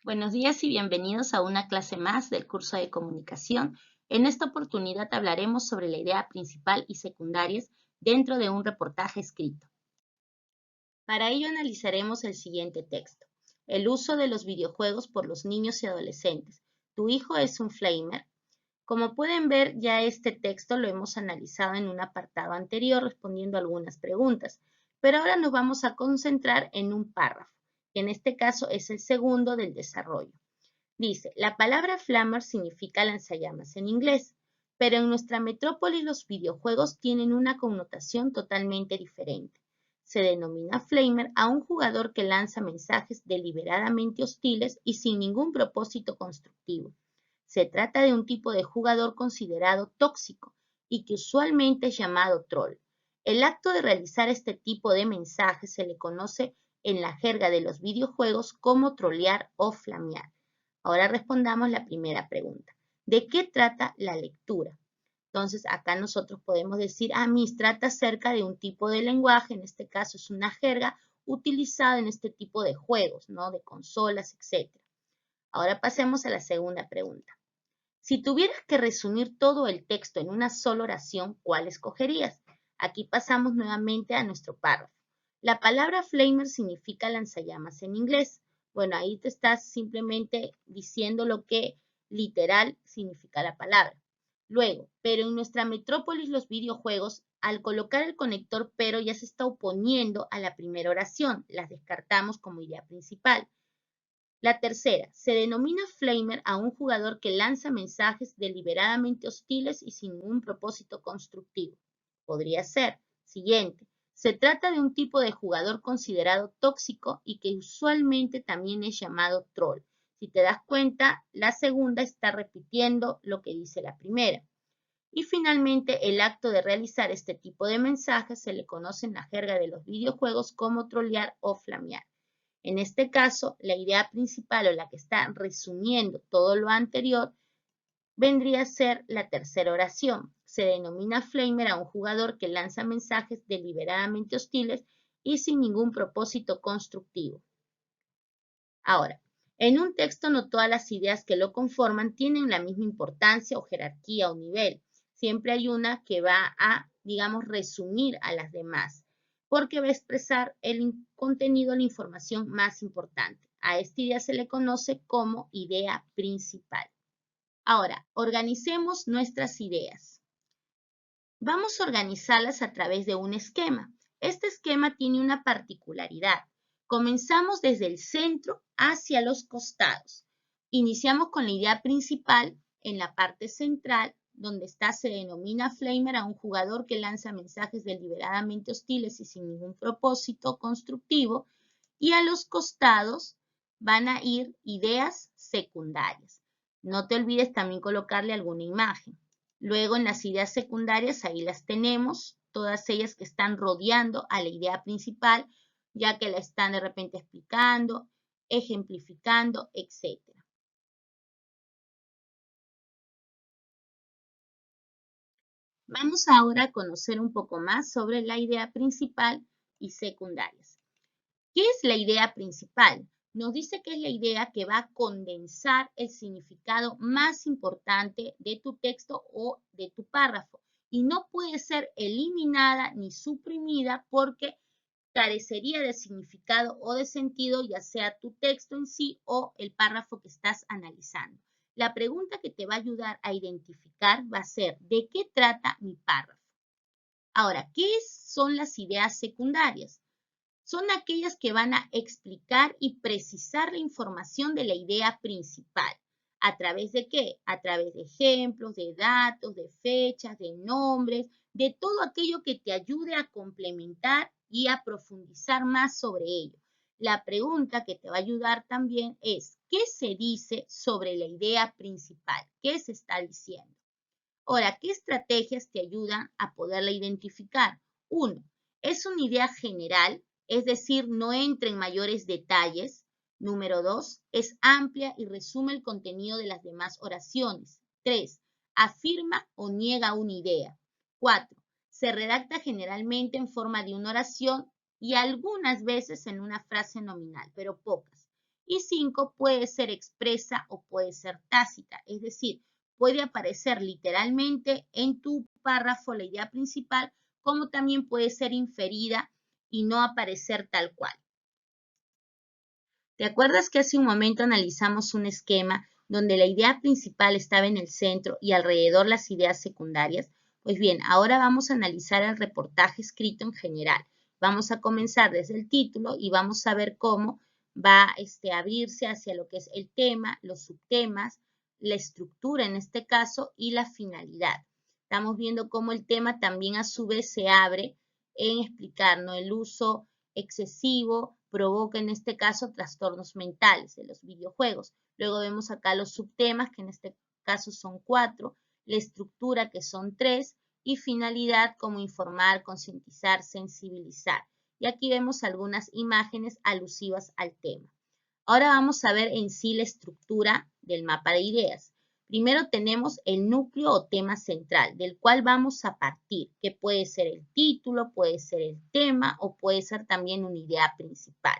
Buenos días y bienvenidos a una clase más del curso de comunicación. En esta oportunidad hablaremos sobre la idea principal y secundarias dentro de un reportaje escrito. Para ello analizaremos el siguiente texto. El uso de los videojuegos por los niños y adolescentes. ¿Tu hijo es un flamer? Como pueden ver, ya este texto lo hemos analizado en un apartado anterior respondiendo algunas preguntas, pero ahora nos vamos a concentrar en un párrafo, que en este caso es el segundo del desarrollo. Dice, la palabra flamer significa lanzallamas en inglés, pero en nuestra metrópoli los videojuegos tienen una connotación totalmente diferente. Se denomina flamer a un jugador que lanza mensajes deliberadamente hostiles y sin ningún propósito constructivo. Se trata de un tipo de jugador considerado tóxico y que usualmente es llamado troll. El acto de realizar este tipo de mensajes se le conoce en la jerga de los videojuegos como trolear o flamear. Ahora respondamos la primera pregunta. ¿De qué trata la lectura? Entonces, acá nosotros podemos decir, Miss, trata acerca de un tipo de lenguaje, en este caso es una jerga utilizada en este tipo de juegos, ¿no? De consolas, etc. Ahora pasemos a la segunda pregunta. Si tuvieras que resumir todo el texto en una sola oración, ¿cuál escogerías? Aquí pasamos nuevamente a nuestro párrafo. La palabra flamer significa lanzallamas en inglés. Bueno, ahí te estás simplemente diciendo lo que literal significa la palabra. Luego, pero en nuestra metrópolis los videojuegos, al colocar el conector pero ya se está oponiendo a la primera oración. Las descartamos como idea principal. La tercera, se denomina flamer a un jugador que lanza mensajes deliberadamente hostiles y sin ningún propósito constructivo. Podría ser. Siguiente, se trata de un tipo de jugador considerado tóxico y que usualmente también es llamado troll. Si te das cuenta, la segunda está repitiendo lo que dice la primera. Y finalmente, el acto de realizar este tipo de mensajes se le conoce en la jerga de los videojuegos como trolear o flamear. En este caso, la idea principal o la que está resumiendo todo lo anterior vendría a ser la tercera oración. Se denomina flamer a un jugador que lanza mensajes deliberadamente hostiles y sin ningún propósito constructivo. Ahora, en un texto no todas las ideas que lo conforman tienen la misma importancia o jerarquía o nivel. Siempre hay una que va a, digamos, resumir a las demás, porque va a expresar el contenido, la información más importante. A esta idea se le conoce como idea principal. Ahora, organicemos nuestras ideas. Vamos a organizarlas a través de un esquema. Este esquema tiene una particularidad. Comenzamos desde el centro hacia los costados. Iniciamos con la idea principal en la parte central, donde está, se denomina flamer a un jugador que lanza mensajes deliberadamente hostiles y sin ningún propósito constructivo. Y a los costados van a ir ideas secundarias. No te olvides también colocarle alguna imagen. Luego en las ideas secundarias, ahí las tenemos, todas ellas que están rodeando a la idea principal, ya que la están de repente explicando, ejemplificando, etc. Vamos ahora a conocer un poco más sobre la idea principal y secundarias. ¿Qué es la idea principal? Nos dice que es la idea que va a condensar el significado más importante de tu texto o de tu párrafo y no puede ser eliminada ni suprimida porque carecería de significado o de sentido, ya sea tu texto en sí o el párrafo que estás analizando. La pregunta que te va a ayudar a identificar va a ser, ¿de qué trata mi párrafo? Ahora, ¿qué son las ideas secundarias? Son aquellas que van a explicar y precisar la información de la idea principal. ¿A través de qué? A través de ejemplos, de datos, de fechas, de nombres, de todo aquello que te ayude a complementar y a profundizar más sobre ello. La pregunta que te va a ayudar también es, ¿qué se dice sobre la idea principal? ¿Qué se está diciendo? Ahora, ¿qué estrategias te ayudan a poderla identificar? Uno, es una idea general, es decir, no entra en mayores detalles. Número dos, es amplia y resume el contenido de las demás oraciones. Tres, afirma o niega una idea. Cuatro, se redacta generalmente en forma de una oración y algunas veces en una frase nominal, pero pocas. Y 5 puede ser expresa o puede ser tácita, es decir, puede aparecer literalmente en tu párrafo la idea principal, como también puede ser inferida y no aparecer tal cual. ¿Te acuerdas que hace un momento analizamos un esquema donde la idea principal estaba en el centro y alrededor las ideas secundarias? Pues bien, ahora vamos a analizar el reportaje escrito en general. Vamos a comenzar desde el título y vamos a ver cómo va a abrirse hacia lo que es el tema, los subtemas, la estructura en este caso y la finalidad. Estamos viendo cómo el tema también a su vez se abre en explicar, ¿no?, el uso excesivo provoca en este caso trastornos mentales de los videojuegos. Luego vemos acá los subtemas, que en este caso son 4, la estructura, que son 3, y finalidad como informar, concientizar, sensibilizar. Y aquí vemos algunas imágenes alusivas al tema. Ahora vamos a ver en sí la estructura del mapa de ideas. Primero tenemos el núcleo o tema central, del cual vamos a partir, que puede ser el título, puede ser el tema o puede ser también una idea principal.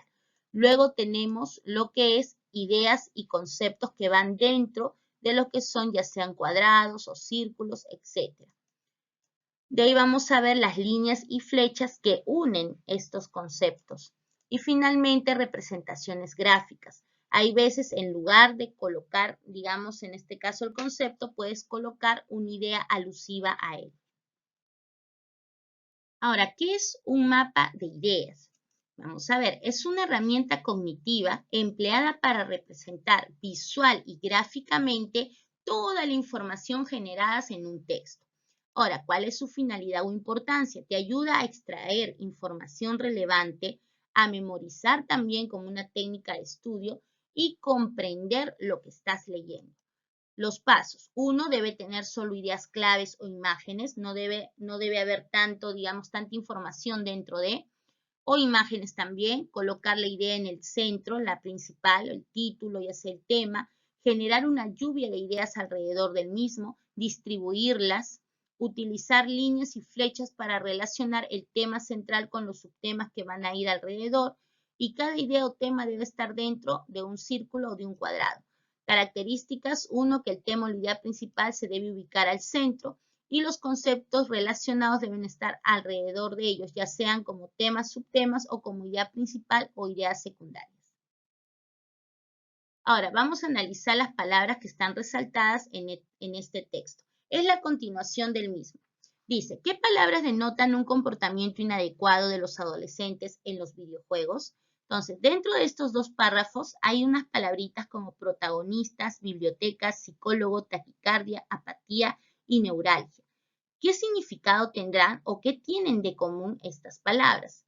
Luego tenemos lo que es ideas y conceptos que van dentro de lo que son ya sean cuadrados o círculos, etc. De ahí vamos a ver las líneas y flechas que unen estos conceptos. Y finalmente representaciones gráficas. Hay veces en lugar de colocar, digamos en este caso el concepto, puedes colocar una idea alusiva a él. Ahora, ¿qué es un mapa de ideas? Vamos a ver, es una herramienta cognitiva empleada para representar visual y gráficamente toda la información generada en un texto. Ahora, ¿cuál es su finalidad o importancia? Te ayuda a extraer información relevante, a memorizar también como una técnica de estudio y comprender lo que estás leyendo. Los pasos. 1, debe tener solo ideas claves o imágenes, no debe haber tanto, digamos, tanta información dentro de, o imágenes también, colocar la idea en el centro, la principal, el título, ya sea el tema, generar una lluvia de ideas alrededor del mismo, distribuirlas, utilizar líneas y flechas para relacionar el tema central con los subtemas que van a ir alrededor, y cada idea o tema debe estar dentro de un círculo o de un cuadrado. Características: 1, que el tema o la idea principal se debe ubicar al centro y los conceptos relacionados deben estar alrededor de ellos, ya sean como temas, subtemas o como idea principal o ideas secundarias. Ahora, vamos a analizar las palabras que están resaltadas en este texto. Es la continuación del mismo. Dice, ¿qué palabras denotan un comportamiento inadecuado de los adolescentes en los videojuegos? Entonces, dentro de estos dos párrafos hay unas palabritas como protagonistas, biblioteca, psicólogo, taquicardia, apatía y neuralgia. ¿Qué significado tendrán o qué tienen de común estas palabras?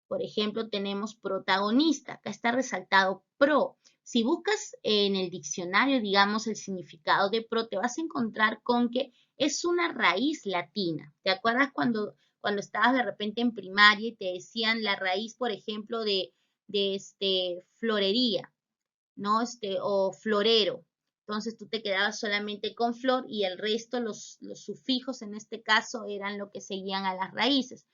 Por ejemplo, tenemos protagonista, acá está resaltado pro. Si buscas en el diccionario, digamos, el significado de pro, te vas a encontrar con que es una raíz latina. ¿Te acuerdas cuando estabas de repente en primaria y te decían la raíz, por ejemplo, de florería, ¿no? O florero. Entonces tú te quedabas solamente con flor y el resto, los sufijos en este caso, eran lo que seguían a las raíces.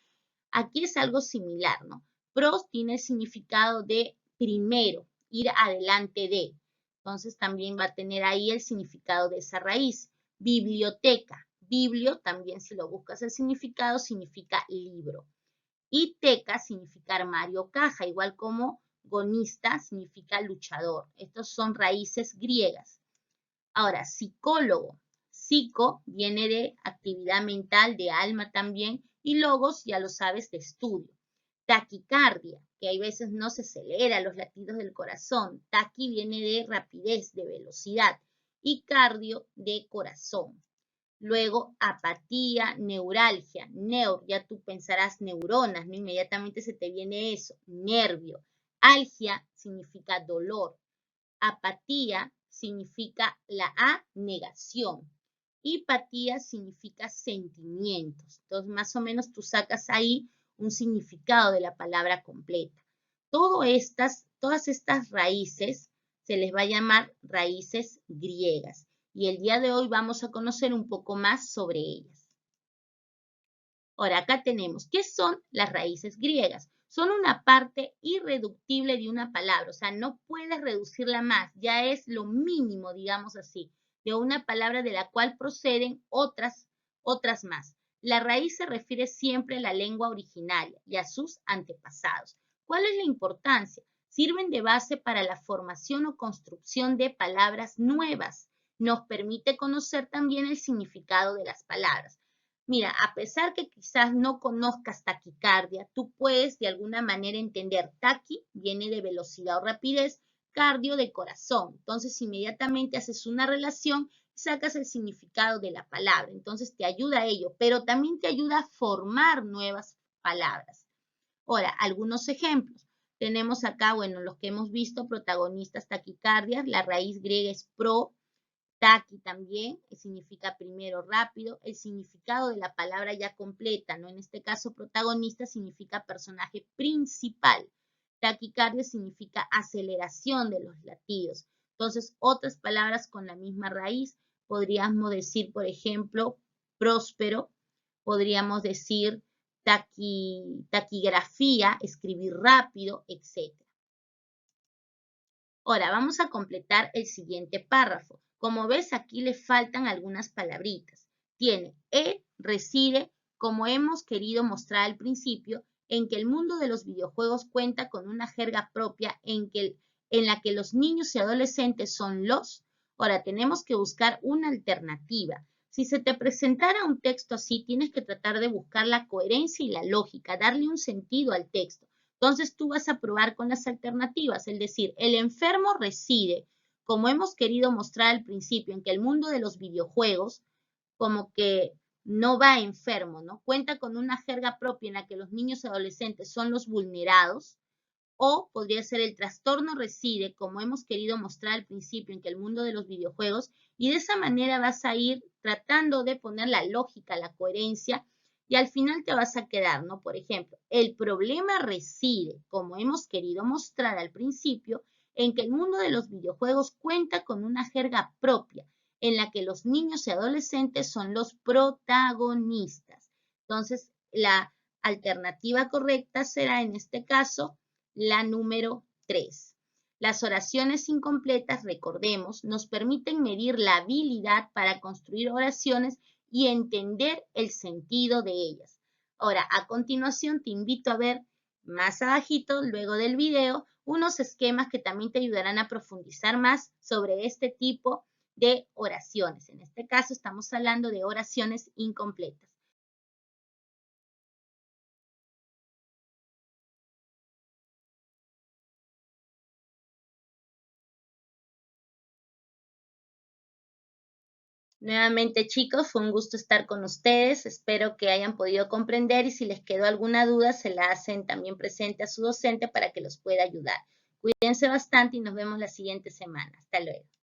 Aquí es algo similar, ¿no? Pros tiene el significado de primero, ir adelante de. Entonces también va a tener ahí el significado de esa raíz. Biblioteca. Biblio también, si lo buscas el significado, significa libro. Y teca significa armario o caja, igual como gonista significa luchador. Estos son raíces griegas. Ahora, psicólogo. Psico viene de actividad mental, de alma también, y logos, ya lo sabes, de estudio. Taquicardia, que hay veces no se acelera los latidos del corazón. Taqui viene de rapidez, de velocidad, y cardio de corazón. Luego, apatía, neuralgia. Neur, ya tú pensarás neuronas, ¿no? Inmediatamente se te viene eso. Nervio. Algia significa dolor. Apatía significa la A, negación. Y patía significa sentimientos. Entonces, más o menos tú sacas ahí un significado de la palabra completa. Todas estas raíces se les va a llamar raíces griegas. Y el día de hoy vamos a conocer un poco más sobre ellas. Ahora, acá tenemos, ¿qué son las raíces griegas? son una parte irreductible de una palabra, o sea, no puedes reducirla más, ya es lo mínimo, digamos así, de una palabra de la cual proceden otras más. La raíz se refiere siempre a la lengua originaria y a sus antepasados. ¿Cuál es la importancia? Sirven de base para la formación o construcción de palabras nuevas. Nos permite conocer también el significado de las palabras. Mira, a pesar que quizás no conozcas taquicardia, tú puedes de alguna manera entender taqui, viene de velocidad o rapidez, cardio de corazón. Entonces, inmediatamente haces una relación y sacas el significado de la palabra. Entonces, te ayuda a ello, pero también te ayuda a formar nuevas palabras. Ahora, algunos ejemplos. Tenemos acá, bueno, los que hemos visto, protagonistas, taquicardias, la raíz griega es pro, taqui también, significa primero, rápido. El significado de la palabra ya completa, ¿no? En este caso, protagonista significa personaje principal. Taquicardia significa aceleración de los latidos. Entonces, otras palabras con la misma raíz, podríamos decir, por ejemplo, próspero, podríamos decir taquigrafía, escribir rápido, etc. Ahora, vamos a completar el siguiente párrafo. Como ves, aquí le faltan algunas palabritas. Tiene reside, como hemos querido mostrar al principio, en que el mundo de los videojuegos cuenta con una jerga propia en la que los niños y adolescentes son los. Ahora, tenemos que buscar una alternativa. Si se te presentara un texto así, tienes que tratar de buscar la coherencia y la lógica, darle un sentido al texto. Entonces tú vas a probar con las alternativas, es decir, el enfermo reside, como hemos querido mostrar al principio, en que el mundo de los videojuegos, como que no va enfermo, ¿no? Cuenta con una jerga propia en la que los niños y adolescentes son los vulnerados, o podría ser el trastorno reside, como hemos querido mostrar al principio, en que el mundo de los videojuegos, y de esa manera vas a ir tratando de poner la lógica, la coherencia, y al final te vas a quedar, ¿no? Por ejemplo, el problema reside, como hemos querido mostrar al principio, en que el mundo de los videojuegos cuenta con una jerga propia, en la que los niños y adolescentes son los protagonistas. Entonces, la alternativa correcta será, en este caso, la número 3. Las oraciones incompletas, recordemos, nos permiten medir la habilidad para construir oraciones y entender el sentido de ellas. Ahora, a continuación te invito a ver más abajito, luego del video, unos esquemas que también te ayudarán a profundizar más sobre este tipo de oraciones. En este caso estamos hablando de oraciones incompletas. Nuevamente, chicos, fue un gusto estar con ustedes. Espero que hayan podido comprender y si les quedó alguna duda, se la hacen también presente a su docente para que los pueda ayudar. Cuídense bastante y nos vemos la siguiente semana. Hasta luego.